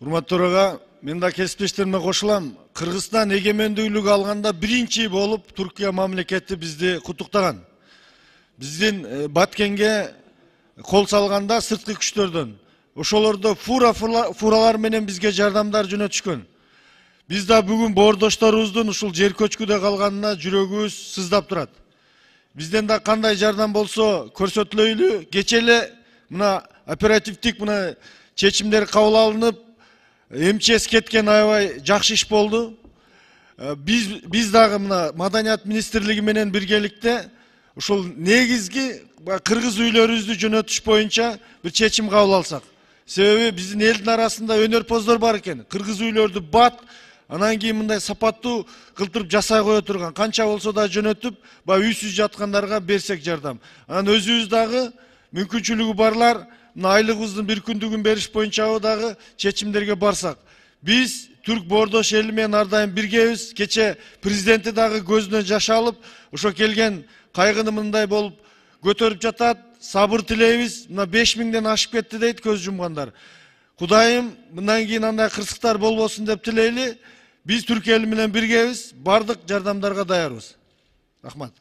Урматтуу мен да кесиптештериме кошулам. Кыргызстан эгемендүүлүк алганда биринчи болуп Түркия мамлекети бизди куттуктаган. Биздин Баткенге кол салганда сырткы күчтөрдөн ошолордо фуралар менен бизге жардамдар жөнөтүшкөн. Биз да бүгүн боордошторубуздун ушул жер көчкүдө калганына жүрөгүбүз сыздап турат. Бизден да кандай жардам болсо көрсөтүлөйлү. Кече эле мына оперативдик мына чечимдер кабыл алынып, МЧС кеткен аябай жакшы иш болду. Биз дагы мына Маданият министрлиги менен биргеликте ушул негизги кыргыз үйлөрүбүздү жөнөтүш боюнча бир чечим кабыл алсак. Себеби биздин элдин арасында өнөрпоздор бар экен. Кыргыз үйлөрдү анан кийин мындай сапаттуу кылтырып жасай кое турган. Канча болсо да жөнөтүп, үйсүз жаткандарга берсек жардам. Анан өзүбүз дагы мүмкүнчүлүгү барлар айлыгыбыздын бир күндүгүн бериш боюнча дагы чечимдерге барсак. Биз Түрк боордош эли менен ар дайым биргебиз. Кече президенти дагы көзүнөн жаш алып, ошо келген кайгыны мындай болуп көтөрүп жатат. Сабыр тилейбиз. Мына 5000ден ашып кетти дейт көз жумгандар. Кудайым мындан кийин андай кырсыктар болбосун деп тилейли. Биз Түрк эли менен биргебиз. Бардык жардамдарга даярбыз. Рахмат.